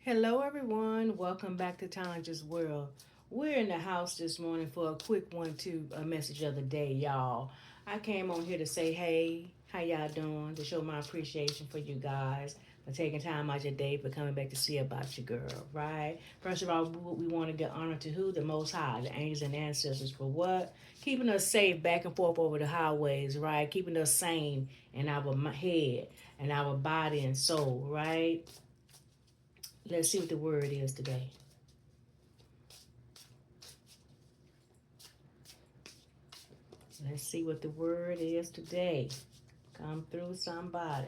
Hello, everyone. Welcome back to Talented World. We're in the house this morning for a quick one, two, a message of the day, y'all. I came on here to say, hey, how y'all doing? To show my appreciation for you guys for taking time out your day for coming back to see about your girl, right? First of all, we want to get honor to who? The Most High, the angels and ancestors for what? Keeping us safe back and forth over the highways, right? Keeping us sane in our head and our body and soul, right? Let's see what the word is today. Let's see what the word is today. Come through somebody.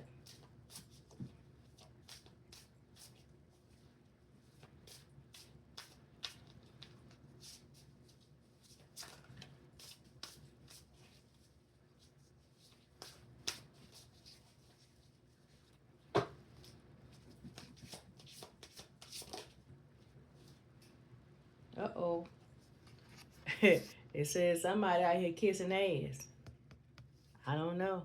Uh-oh. It says somebody out here kissing ass. I don't know.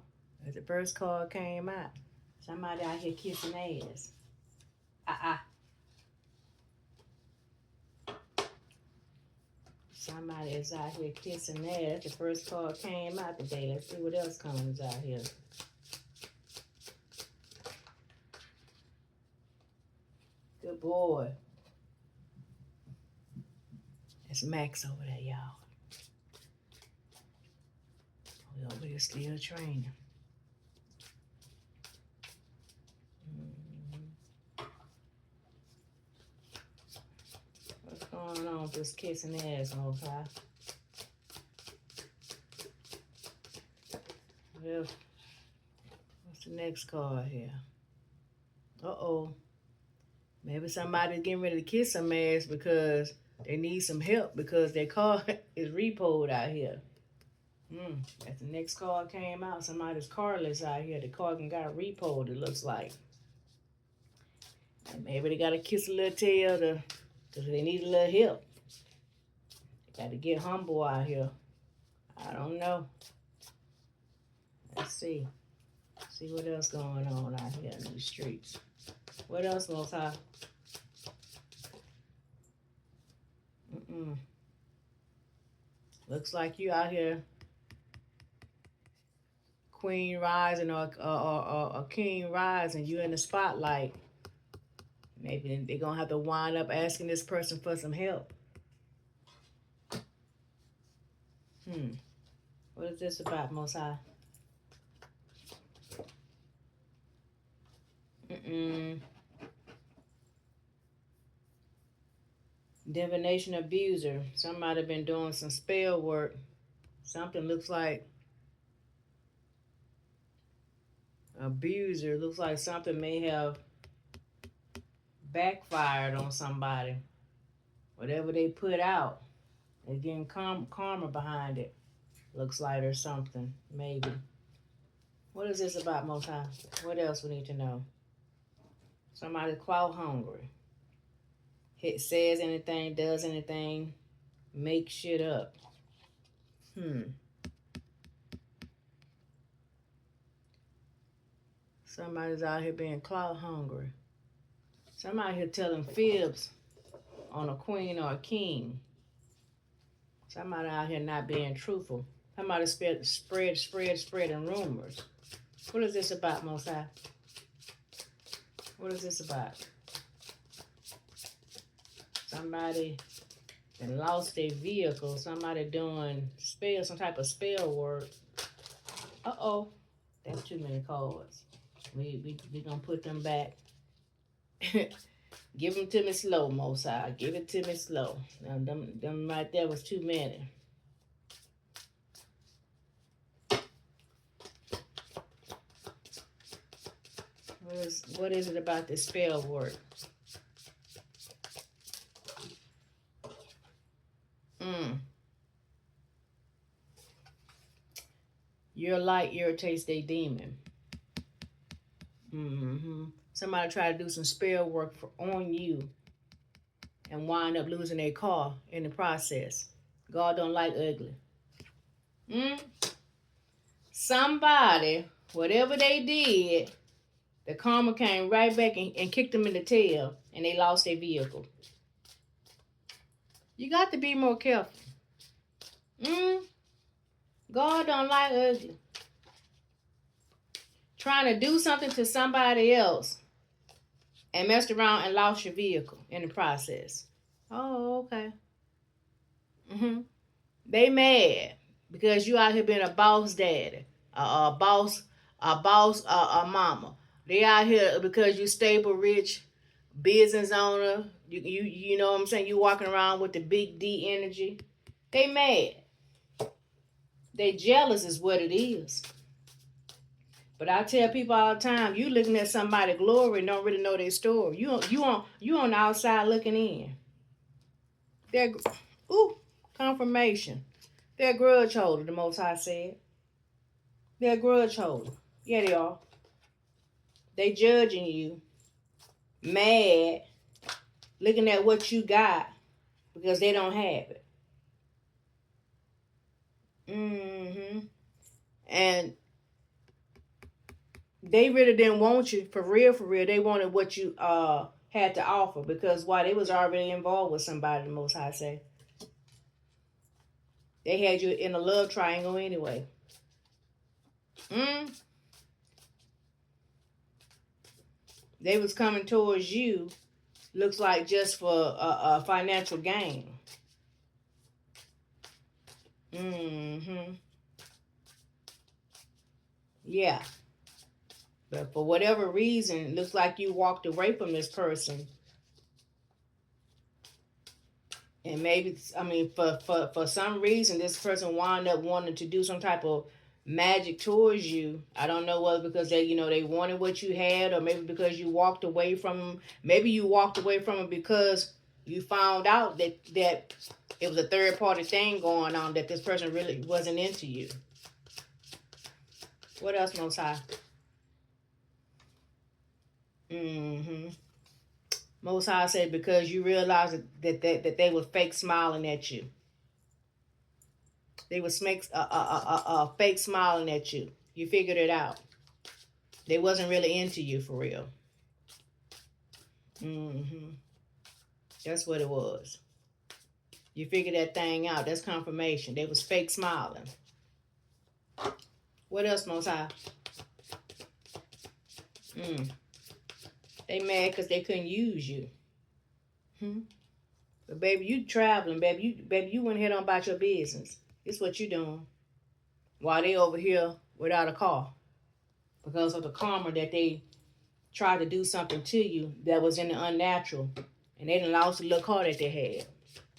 As the first card came out. Somebody out here kissing ass. Uh-uh. Somebody is out here kissing ass. The first card came out today. Let's see what else comes out here. Good boy. It's Max over there, y'all. We over here still training. What's going on with this kissing ass, Most High? Well, what's the next card here? Uh-oh. Maybe somebody's getting ready to kiss some ass because they need some help because their car is repoed out here. As the next card came out, somebody's carless out here. The car got repoed, it looks like. And maybe they got to kiss a little tail because they need a little help. They got to get humble out here. I don't know. Let's see. See what else going on out here in these streets. What else, Most High? Looks like you out here, queen rising or king rising. You in the spotlight. Maybe they're going to have to wind up asking this person for some help. What is this about, Most High? Divination abuser. Somebody been doing some spell work. Something looks like abuser. Looks like something may have backfired on somebody. Whatever they put out, they're getting karma behind it. Looks like or something, maybe. What is this about, Most High? What else we need to know? Somebody clout hungry. It says anything, does anything, make shit up. Somebody's out here being clout hungry. Somebody here telling fibs on a queen or a king. Somebody out here not being truthful. Somebody spreading rumors. What is this about, Most High? What is this about? Somebody that lost their vehicle. Somebody doing some type of spell work. Uh-oh. That's too many cards. We gonna put them back. Give them to me slow, Most High. Give it to me slow. Now, them right there was too many. What is it about this spell work? Your light irritates their demon. Somebody try to do some spell work on you and wind up losing their car in the process. God don't like ugly. Somebody, whatever they did, The karma came right back and kicked them in the tail, and they lost their vehicle. You got to be more careful. God don't like ugly. Trying to do something to somebody else and messed around and lost your vehicle in the process. Oh, okay. They mad because you out here being a boss daddy, a boss, a mama. They out here because you stable, rich, business owner. You know what I'm saying? You walking around with the big D energy. They mad. They jealous is what it is. But I tell people all the time, you looking at somebody's glory and don't really know their story. You on the outside looking in. They're confirmation. They're a grudge holder, the Most High said. They're a grudge holder. Yeah, they are. They judging you, mad, looking at what you got because they don't have it. And they really didn't want you for real, for real. They wanted what you had to offer because why? They was already involved with somebody, the Most High say. They had you in a love triangle anyway. They was coming towards you, looks like just for a financial gain. Yeah. But for whatever reason, it looks like you walked away from this person. And maybe, for some reason, this person wound up wanting to do some type of magic towards you. I don't know whether because they wanted what you had, or maybe because you walked away from them. Maybe you walked away from them because you found out that it was a third party thing going on, that this person really wasn't into you. What else, Most High? Most High said because you realized that they were fake smiling at you. They were fake smiling at you. You figured it out. They wasn't really into you for real. That's what it was. You figured that thing out. That's confirmation. They was fake smiling. What else, Most High? They mad because they couldn't use you. But baby, you traveling, baby. You went ahead on about your business. It's what you doing. While they over here without a car. Because of the karma that they tried to do something to you that was in the unnatural. And they done lost the little car that they had.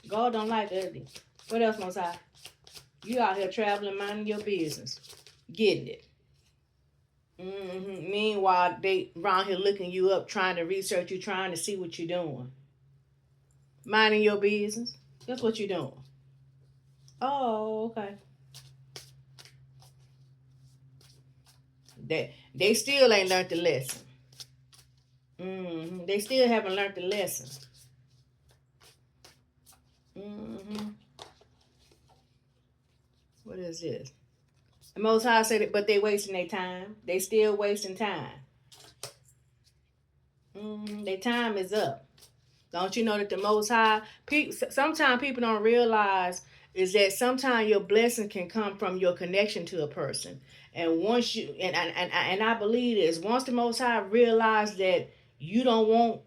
God don't like ugly. What else, Most High? You out here traveling, minding your business. Getting it. Meanwhile, they around here looking you up, trying to research you, trying to see what you're doing. Minding your business. That's what you're doing. Oh, okay. They still ain't learned the lesson. They still haven't learned the lesson. What is this? The Most High said it, but they wasting their time. They still wasting time. Their time is up. Don't you know that the Most High, sometimes people don't realize is that sometimes your blessing can come from your connection to a person. And once you, and I believe this, once the Most High realize that you don't want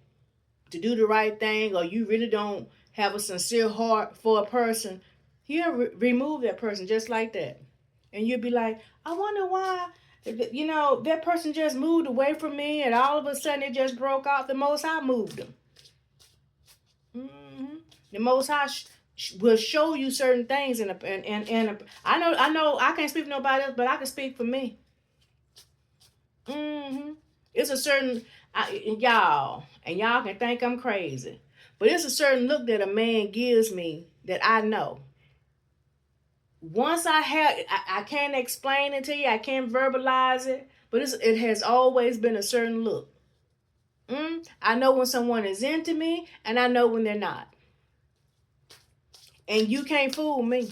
to do the right thing, or you really don't have a sincere heart for a person, he'll remove that person just like that. And you'll be like, I wonder why, that person just moved away from me and all of a sudden it just broke off. The Most High moved them. The Most High will show you certain things. I know I can't speak for nobody else, but I can speak for me. It's a certain, y'all can think I'm crazy, but it's a certain look that a man gives me that I know. Once I can't explain it to you, I can't verbalize it, but it has always been a certain look. I know when someone is into me, and I know when they're not. And you can't fool me.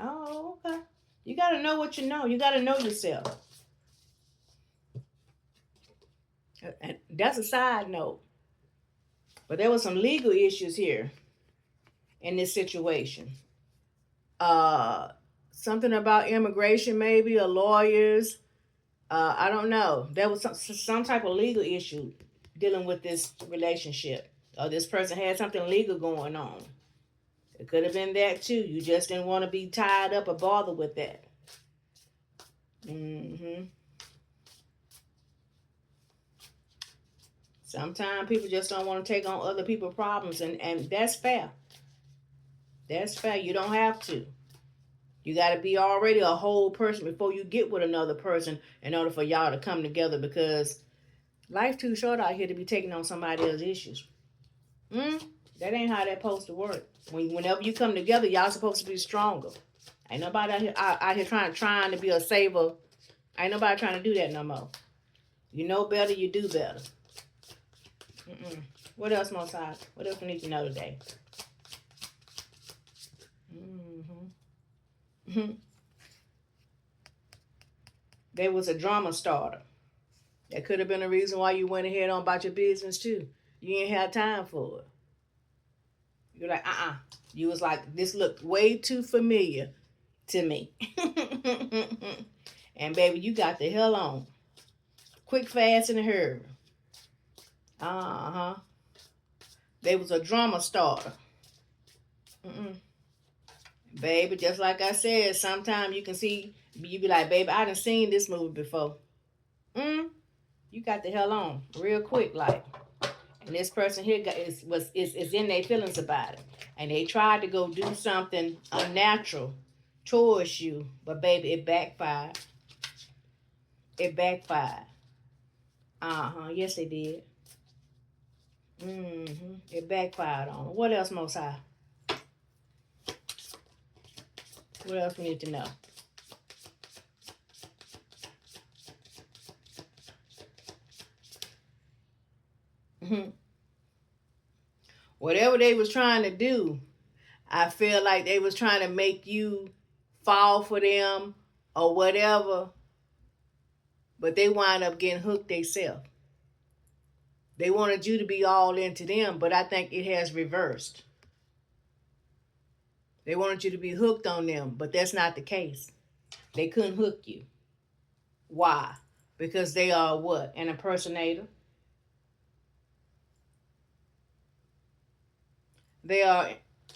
Oh, okay. You got to know what you know. You got to know yourself. And that's a side note. But there was some legal issues here in this situation. Uh, Something about immigration, maybe, or lawyers. I don't know. There was some type of legal issue dealing with this relationship. Or this person had something legal going on. It could have been that too. You just didn't want to be tied up or bothered with that. hmm Sometimes people just don't want to take on other people's problems, and that's fair. That's fair. You don't have to. You got to be already a whole person before you get with another person in order for y'all to come together, because life too short out here to be taking on somebody else's issues. Mm? That ain't how that supposed to work. Whenever you come together, y'all supposed to be stronger. Ain't nobody out here trying to be a saver. Ain't nobody trying to do that no more. You know better, you do better. What else, Mosai? What else we need to know today? There was a drama starter. That could have been a reason why you went ahead on about your business too. You ain't had time for it. You're like, You was like, this looked way too familiar to me. And baby, you got the hell on. Quick, fast, in a hurry. There was a drama starter. Baby, just like I said, sometimes you can see, you be like, baby, I done seen this movie before. You got the hell on real quick, like. And this person here is in their feelings about it. And they tried to go do something unnatural towards you, but baby, it backfired. It backfired. Yes, they did. It backfired on them. What else, Most High? What else we need to know? Whatever they was trying to do, I feel like they was trying to make you fall for them or whatever, but they wind up getting hooked themselves. They wanted you to be all into them, but I think it has reversed. They wanted you to be hooked on them, but that's not the case. They couldn't hook you. Why? Because they are what? An impersonator. They are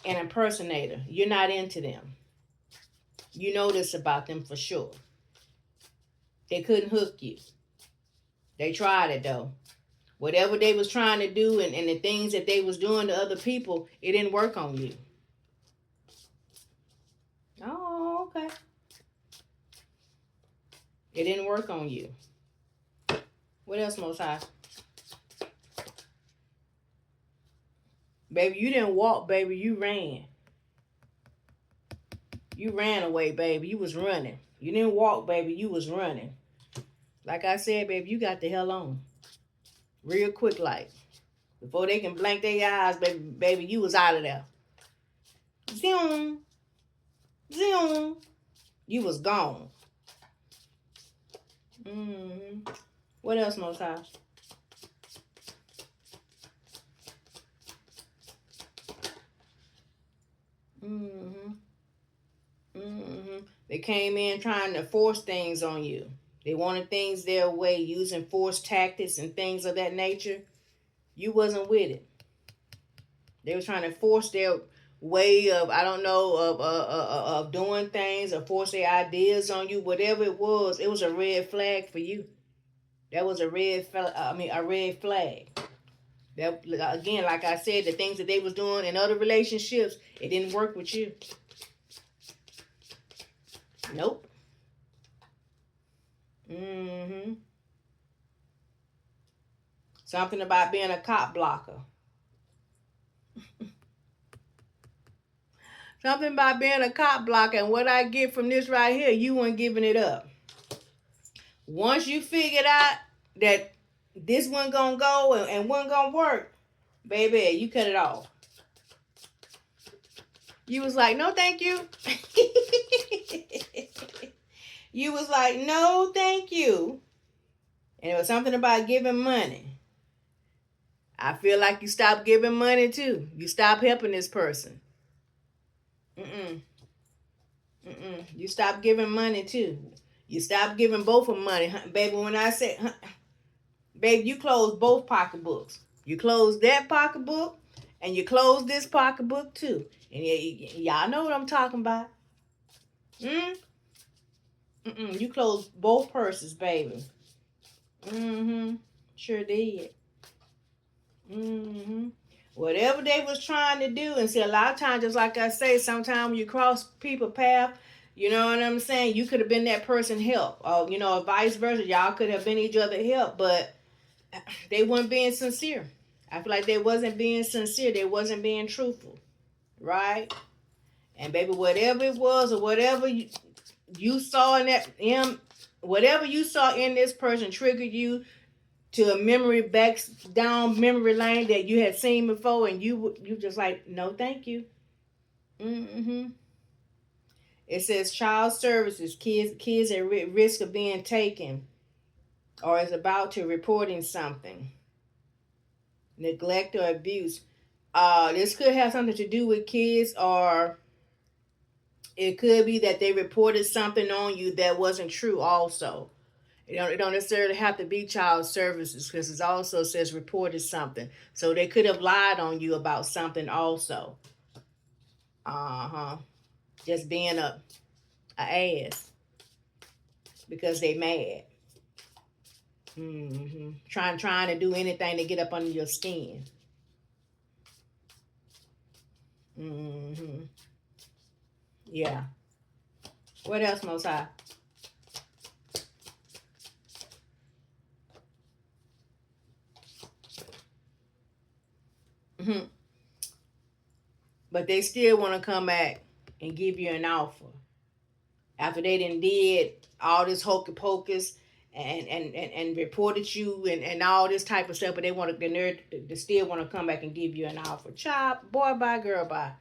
an impersonator. You're not into them. You know this about them for sure. They couldn't hook you. They tried it though. Whatever they was trying to do and the things that they was doing to other people, it didn't work on you. Oh, okay. It didn't work on you. What else, Most High? Baby, you didn't walk, baby. You ran. You ran away, baby. You was running. You didn't walk, baby. You was running. Like I said, baby, you got the hell on. Real quick, like. Before they can blank their eyes, baby, you was out of there. Zoom. Zoom. You was gone. What else, Most High? They came in trying to force things on you. They wanted things their way, using force tactics and things of that nature. You wasn't with it. They were trying to force their way of, I don't know, of doing things, or force their ideas on you. Whatever it was a red flag for you. That was a red flag. That, again, like I said, the things that they was doing in other relationships, it didn't work with you. Nope. Something about being a cop blocker. Something about being a cop blocker, and what I get from this right here, you weren't giving it up. Once you figured out that this one gonna go and one gonna work, baby, you cut it off. You was like, no, thank you. You was like, no, thank you. And it was something about giving money. I feel like you stopped giving money too. You stopped helping this person. Mm-mm. Mm-mm. You stopped giving money too. You stopped giving both of them money. Baby, when I say, baby, you closed both pocketbooks. You closed that pocketbook and you closed this pocketbook too. And y'all know what I'm talking about. Mm? Mm-mm. You closed both purses, baby. Mm-hmm. Sure did. Mm-hmm. Whatever they was trying to do, and see, a lot of times, just like I say, sometimes when you cross people path, you know what I'm saying, you could have been that person help, or vice versa. Y'all could have been each other help, but they weren't being sincere. I feel like they wasn't being sincere. They wasn't being truthful, right? And baby, whatever it was, or whatever you saw in that him, whatever you saw in this person triggered you to a memory back down memory lane that you had seen before, and you just like, no thank you. Mm-hmm. It says child services, kids at risk of being taken or is about to reporting something, neglect or abuse. This could have something to do with kids, or it could be that they reported something on you that wasn't true also. It don't necessarily have to be child services, because it also says reported something. So they could have lied on you about something also. Uh-huh. Just being a ass because they mad. Mm-hmm. Trying to do anything to get up under your skin. Mm-hmm. Yeah. What else, Most High? Mm-hmm. But they still want to come back and give you an offer after they did all this hocus pocus and reported you and all this type of stuff, but they want they still want to come back and give you an offer. Chop, boy, bye, girl, bye.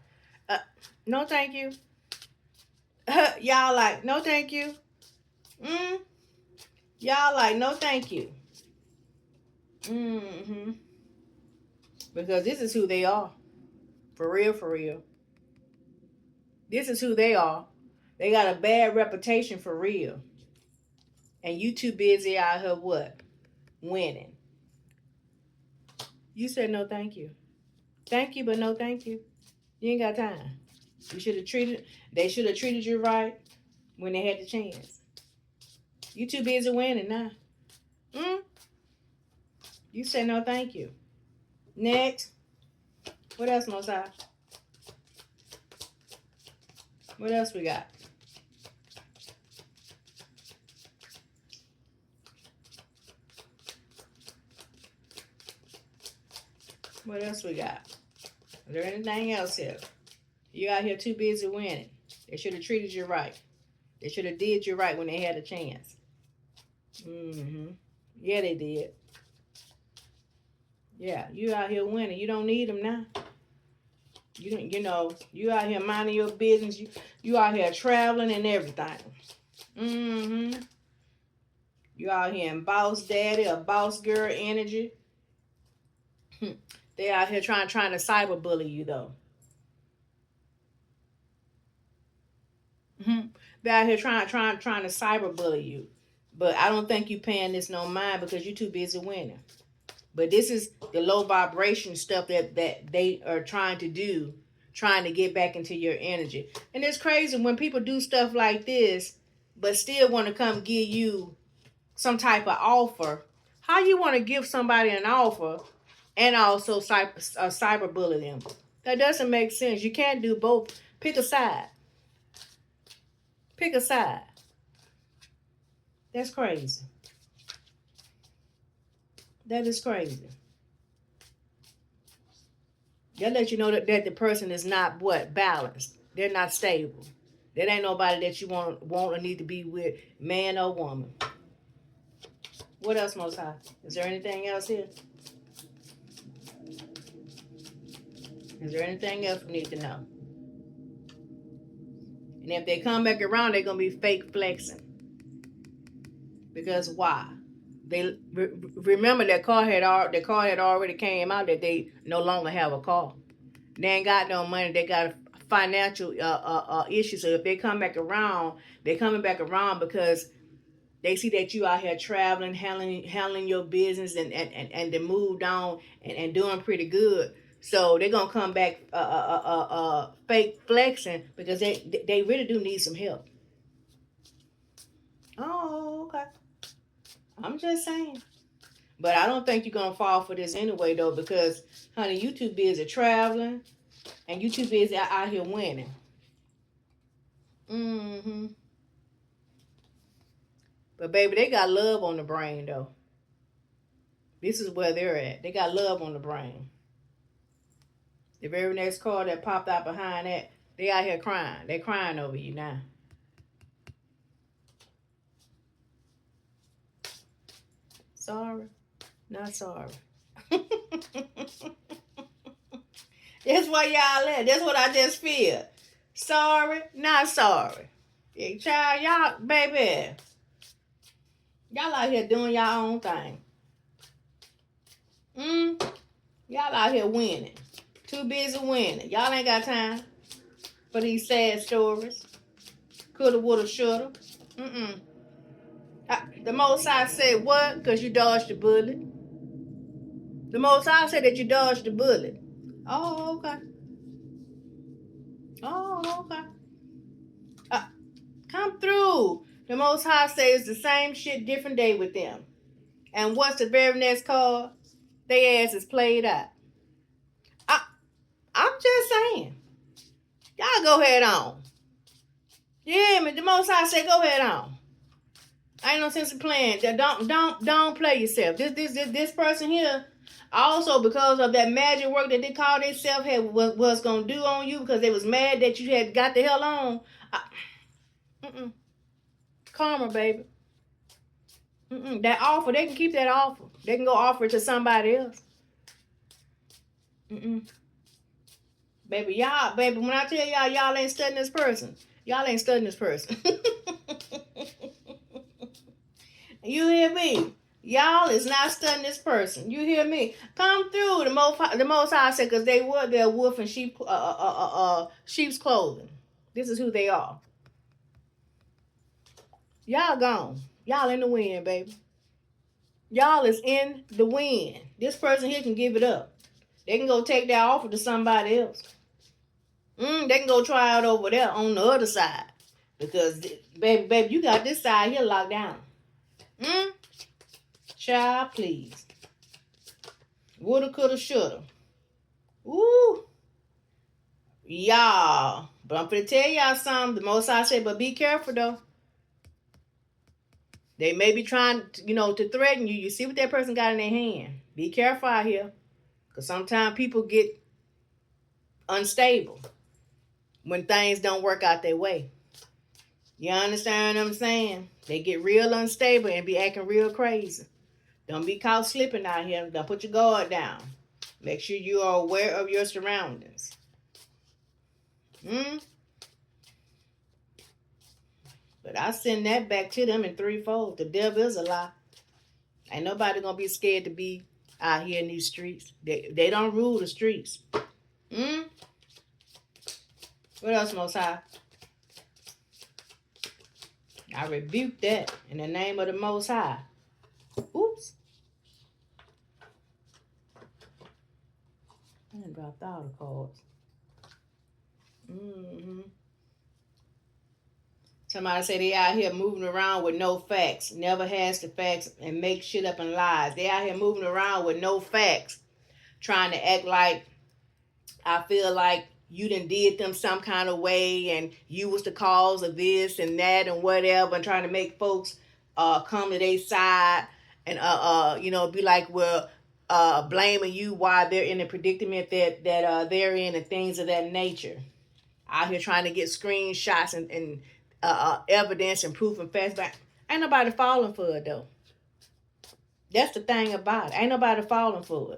No, thank you. Y'all like, no, thank you. Mm. Y'all like, no, thank you. Mm-hmm. Because this is who they are, for real, for real. This is who they are. They got a bad reputation for real, and you too busy out here what winning. You said no, thank you. Thank you, but no, thank you. You ain't got time. You should have treated. They should have treated you right when they had the chance. You too busy winning now. Mm? You say no, thank you. Next. What else, Mosai? What else we got? What else we got? Is there anything else here? You out here too busy winning. They should have treated you right. They should have did you right when they had a chance. Mm-hmm. Yeah, they did. Yeah, you out here winning. You don't need them now. You out here minding your business. You out here traveling and everything. Mm-hmm. You out here in boss daddy or boss girl energy. They out here trying to cyberbully you though. Mm-hmm. They out here trying to cyberbully you. But I don't think you paying this no mind because you too busy winning. But this is the low vibration stuff that they are trying to do, trying to get back into your energy. And it's crazy when people do stuff like this, but still want to come give you some type of offer. How you want to give somebody an offer and also cyberbully them? That doesn't make sense. You can't do both. Pick a side. Pick a side. That's crazy. That is crazy. That let you know that the person is not what balanced. They're not stable. That ain't nobody that you want or need to be with, man or woman. What else, Most High? Is there anything else here? Is there anything else we need to know? And if they come back around, they're gonna be fake flexing. Because why? remember that the car had already came out that they no longer have a car. They ain't got no money. They got financial issues. So if they come back around, they're coming back around because they see that you out here traveling, handling your business, and they moved on and doing pretty good. So they're gonna come back fake flexing because they really do need some help. Oh, okay. I'm just saying. But I don't think you're gonna fall for this anyway though, because honey, you too busy traveling and you too busy out here winning. Mm-hmm. But baby, they got love on the brain though. This is where they're at. They got love on the brain. The very next car that popped out behind that, they out here crying. They crying over you now. Sorry. Not sorry. That's where y'all at. That's what I just feel. Sorry, not sorry. Yeah, child, y'all, baby. Y'all out here doing y'all own thing. Y'all out here winning. Too busy winning. Y'all ain't got time for these sad stories. Coulda, woulda, shoulda. The Most High said what? Because you dodged the bullet. The Most High said that you dodged the bullet. Oh, okay. Oh, okay. Come through. The Most High says the same shit, different day with them. And what's the very next card? They ass is played out. I'm just saying. Y'all go head on. Yeah, but the Most High say go head on. Ain't no sense of playing. Don't play yourself. This person here, also because of that magic work that they called themselves was gonna do on you because they was mad that you had got the hell on. Karma, baby. That offer, they can keep that offer. They can go offer it to somebody else. Baby, when I tell y'all ain't studying this person. Y'all ain't studying this person. You hear me? Y'all is not studying this person. You hear me? Come through. The Most High said, because they were their wolf and sheep's clothing. This is who they are. Y'all gone. Y'all in the wind, baby. Y'all is in the wind. This person here can give it up. They can go take that offer to somebody else. They can go try it over there on the other side. Because, baby, you got this side here locked down. Child, please. Woulda, coulda, shoulda. Ooh. Y'all. But I'm finna tell y'all something. The Most High said, but be careful, though. They may be trying, to threaten you. You see what that person got in their hand. Be careful out here. Because sometimes people get unstable when things don't work out their way. You understand what I'm saying? They get real unstable and be acting real crazy. Don't be caught slipping out here. Don't put your guard down. Make sure you are aware of your surroundings. But I send that back to them in threefold. The devil is a lie. Ain't nobody gonna be scared to be out here in these streets. They don't rule the streets. What else, Most High? I rebuke that in the name of the Most High. Oops. I done dropped all the cards. Somebody say they out here moving around with no facts. Never has the facts and make shit up and lies. They out here moving around with no facts. Trying to act like, I feel like you done did them some kind of way and you was the cause of this and that and whatever, and trying to make folks come to their side and be like, well, blaming you why they're in the predicament that they're in and things of that nature. Out here trying to get screenshots and evidence and proof and facts back. Ain't nobody falling for it though. That's the thing about it. Ain't nobody falling for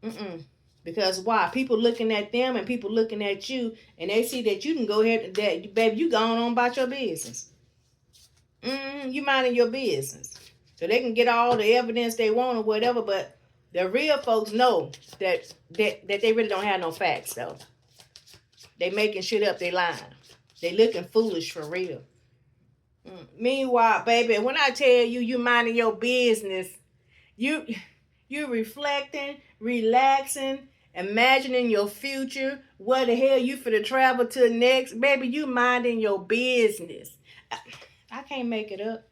it. Because why? People looking at them and people looking at you, and they see that you can go ahead and that, baby, you going on about your business. You minding your business. So they can get all the evidence they want or whatever, but the real folks know that they really don't have no facts, though. They making shit up, they lying. They looking foolish for real. Meanwhile, baby, when I tell you you minding your business, you reflecting, relaxing, imagining your future, where the hell you finna travel to next, baby, you minding your business. I can't make it up.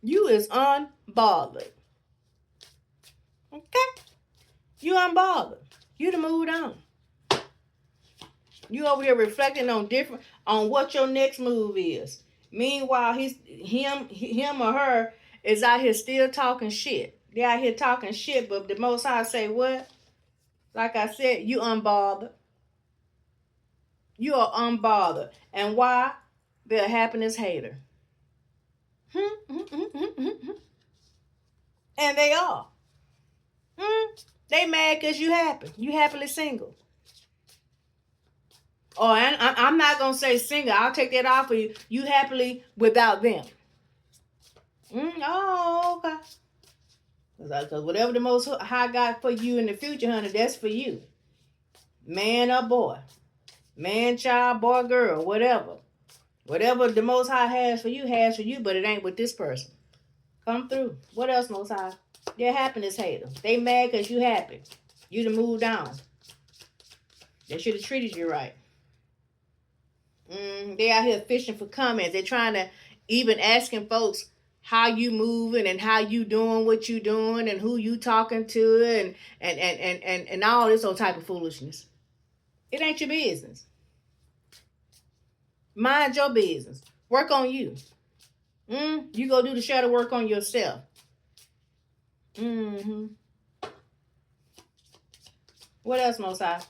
You is unbothered. Okay? You unbothered. You done moved on. You over here reflecting on what your next move is. Meanwhile, him or her is out here still talking shit. They out here talking shit, but the Most High say what? Like I said, you unbothered. You are unbothered. And why? They're a happiness hater. And they are. They mad because you happy. You happily single. Oh, and I'm not going to say single. I'll take that off for you. You happily without them. Oh, okay. Because whatever the Most High got for you in the future, honey, that's for you. Man or boy. Man, child, boy, girl, whatever. Whatever the Most High has for you, but it ain't with this person. Come through. What else, Most High? They're happiness haters. They mad because you happy. You done moved on. They should have treated you right. They out here fishing for comments. They're trying to even asking folks how you moving and how you doing what you doing and who you talking to and all this old type of foolishness. It ain't your business. Mind your business. Work on you. You go do the shadow work on yourself. What else, Most High?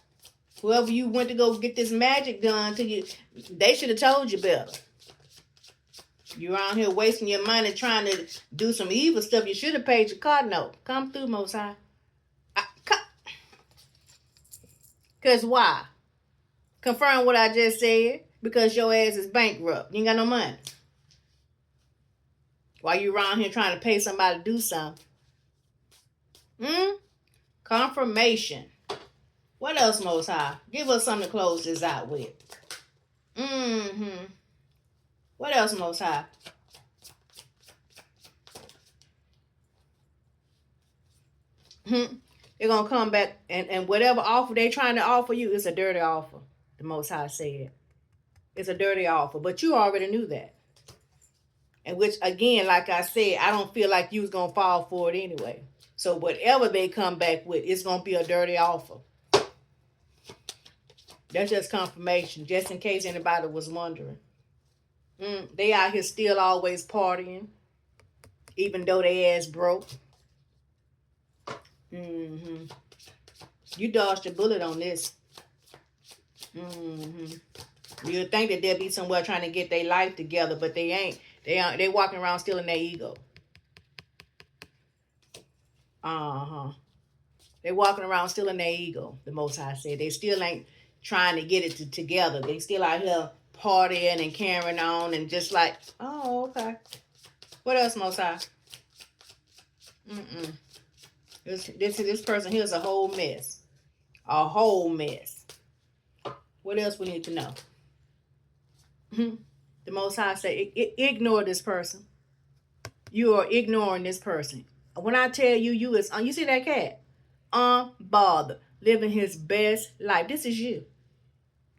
Whoever you went to go get this magic done to you, they should have told you better. You're around here wasting your money trying to do some evil stuff. You should have paid your car note. Come through, Most High. Because why? Confirm what I just said. Because your ass is bankrupt. You ain't got no money. While you around here trying to pay somebody to do something. Confirmation. What else, Most High? Give us something to close this out with. What else, Most High? They're going to come back and whatever offer they trying to offer you is a dirty offer. The Most High said. It's a dirty offer. But you already knew that. And which, again, like I said, I don't feel like you was going to fall for it anyway. So whatever they come back with, it's going to be a dirty offer. That's just confirmation, just in case anybody was wondering. They out here still always partying, even though they ass broke. You dodged a bullet on this. You'd think that they'll be somewhere trying to get their life together, but they ain't. They walking around still in their ego. They walking around still in their ego, the Most High said. They still ain't trying to get it together. They still out here partying and carrying on and just like, oh, okay. What else, Most High? This person here's a whole mess. A whole mess. What else we need to know? The Most High say, ignore this person. You are ignoring this person. When I tell you, you see that cat? Unbothered. Living his best life. This is you.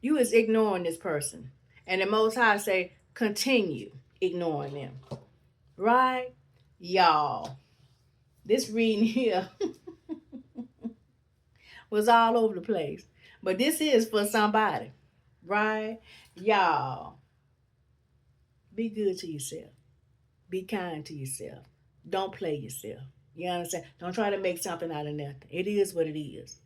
You is ignoring this person. And the Most High say, continue ignoring them. Right? Y'all. This reading here was all over the place. But this is for somebody. Right? Y'all. Be good to yourself. Be kind to yourself. Don't play yourself. You understand? Don't try to make something out of nothing. It is what it is.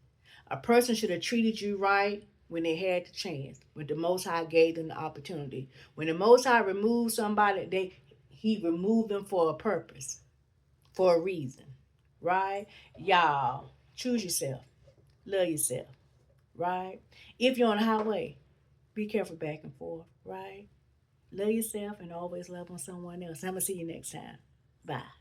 A person should have treated you right when they had the chance, when the Most High gave them the opportunity. When the Most High removed somebody, he removed them for a purpose, for a reason, right? Y'all, choose yourself. Love yourself, right? If you're on the highway, be careful back and forth, right? Love yourself and always love on someone else. I'm going to see you next time. Bye.